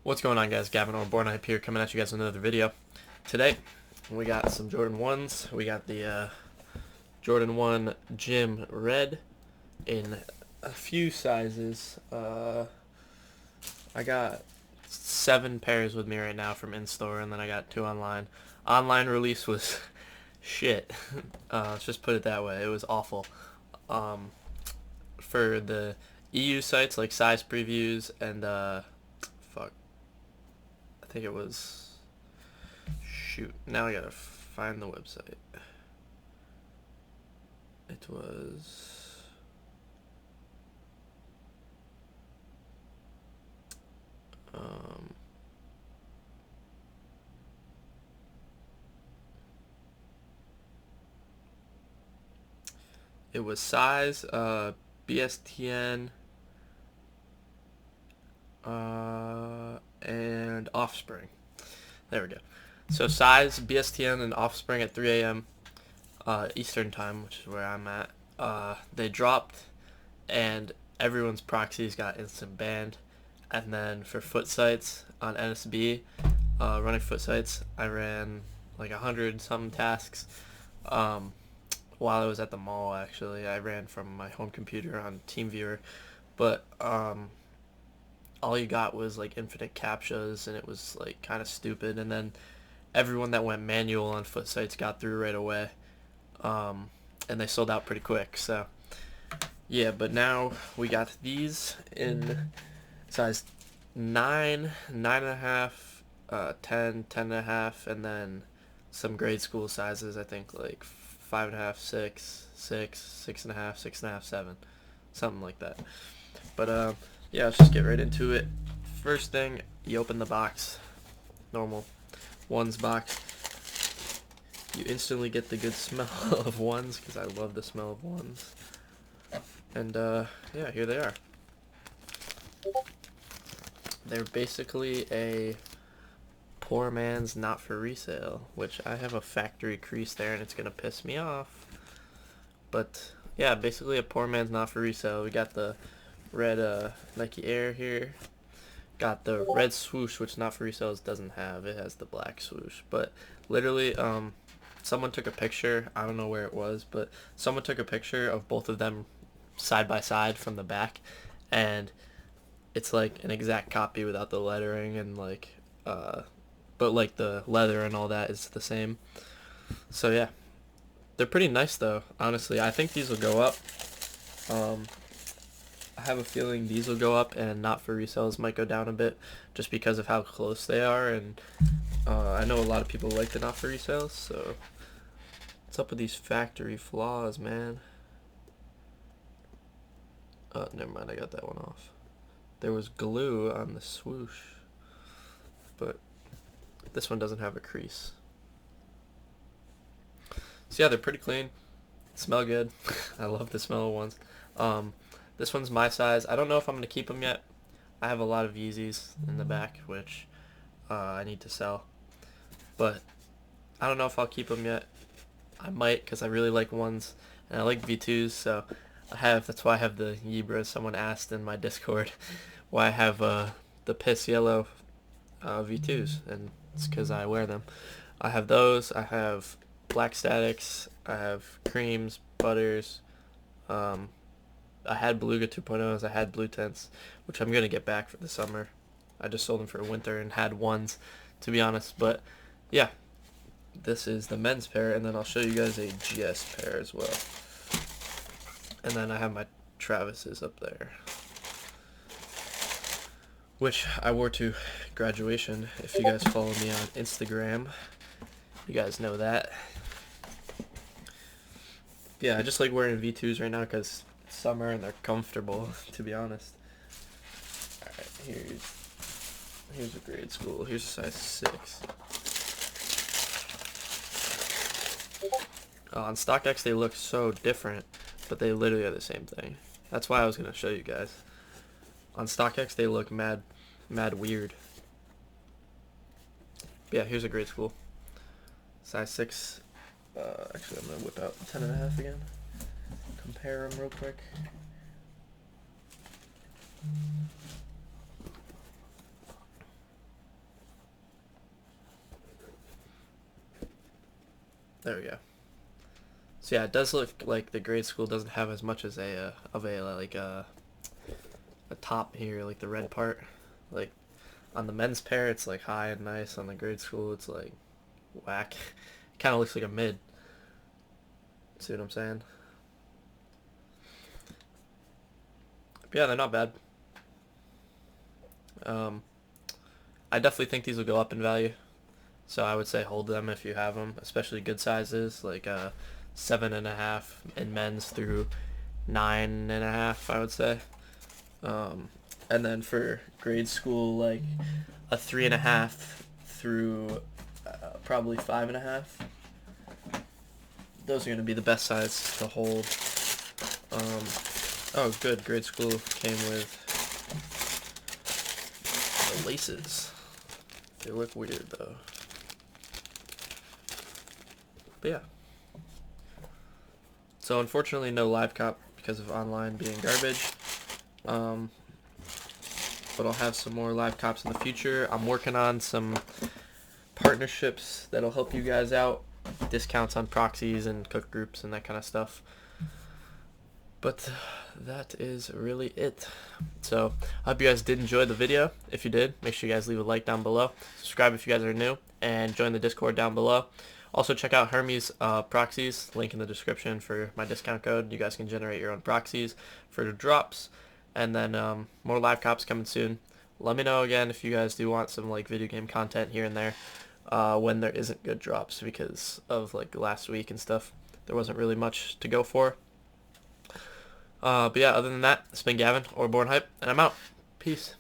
What's going on, guys? Gavin or Born Hype here, coming at you guys with another video. Today we got some Jordan 1s. We got the Jordan 1 Gym Red in a few sizes. I got 7 pairs with me right now from in-store, and then I got 2 online. Online release was shit. Let's just put it that way. It was awful. For the EU sites like Size Previews and I think it was, shoot, now I gotta find the website. It was, Size, BSTN, and Offspring. There we go. So Size, BSTN, and Offspring at 3 a.m. Eastern time, which is where I'm at. They dropped, and everyone's proxies got instant banned. And then for foot sites on NSB, running foot sites, I ran like 100 something tasks. While I was at the mall, actually, I ran from my home computer on TeamViewer, but all you got was like infinite captchas, and it was like kind of stupid. And then everyone that went manual on foot sites got through right away, and they sold out pretty quick. So yeah, but now we got these in size 9, 9.5, 10, 10.5, and then some grade school sizes. I think like 5.5, 6, 6, 6.5, 6.5, 7, something like that. But yeah, let's just get right into it. First thing, you open the box, normal ones box. You instantly get the good smell of ones, because I love the smell of ones. And yeah, here they are. They're basically a poor man's not for resale, which I have a factory crease there and it's gonna piss me off. But yeah, basically a poor man's not for resale. We got the red Nike Air here. Got the red swoosh, which not for resale doesn't have. It has the black swoosh. But literally, someone took a picture. I don't know where it was, but someone took a picture of both of them side by side from the back, and it's like an exact copy without the lettering and like, but like the leather and all that is the same. So yeah, they're pretty nice though. Honestly, I think these will go up. I have a feeling these will go up, and not for resales might go down a bit, just because of how close they are. And I know a lot of people like the not for resales. So what's up with these factory flaws, man? Oh, never mind. I got that one off. There was glue on the swoosh, but this one doesn't have a crease. So yeah, they're pretty clean. Smell good. I love the smell of ones. This one's my size. I don't know if I'm going to keep them yet. I have a lot of Yeezys in the back, which I need to sell. But I don't know if I'll keep them yet. I might, because I really like ones, and I like V2s, so that's why I have the Yebras. Someone asked in my Discord why I have the piss yellow V2s, and it's because I wear them. I have those. I have black statics. I have creams, butters. I had Beluga 2.0s. I had blue tents, which I'm gonna get back for the summer. I just sold them for winter and had ones, to be honest. But yeah, this is the men's pair, and then I'll show you guys a GS pair as well. And then I have my Travis's up there, which I wore to graduation. If you guys follow me on Instagram, you guys know that. Yeah, I just like wearing V2s right now because it's summer and they're comfortable, to be honest. Alright, here's a Gradeschool. Here's a size 6. On StockX they look so different, but they literally are the same thing. That's why I was going to show you guys. On StockX they look mad weird. But yeah, here's a Gradeschool. Size 6. Actually, I'm going to whip out 10.5 again. Compare them real quick. There we go. So yeah, it does look like the Gradeschool doesn't have as much as a top here, like the red part. Like on the men's pair, it's like high and nice. On the Gradeschool, it's like whack. It kind of looks like a mid. See what I'm saying? But yeah, they're not bad. I definitely think these will go up in value. So I would say hold them if you have them, especially good sizes like 7.5 in men's through 9.5. I would say. And then for Gradeschool, like a 3.5 through probably 5.5. Those are going to be the best size to hold. Oh, good. Gradeschool came with the laces. They look weird though. But yeah. So unfortunately, no live cop because of online being garbage. But I'll have some more live cops in the future. I'm working on some partnerships that'll help you guys out. Discounts on proxies and cook groups and that kind of stuff. But that is really it. So I hope you guys did enjoy the video. If you did, make sure you guys leave a like down below. Subscribe if you guys are new. And join the Discord down below. Also check out Hermes proxies. Link in the description for my discount code. You guys can generate your own proxies for the drops. And then more live cops coming soon. Let me know again if you guys do want some like video game content here and there when there isn't good drops because of like last week and stuff. There wasn't really much to go for. But yeah, other than that, it's been Gavin or Born Hype, and I'm out. Peace.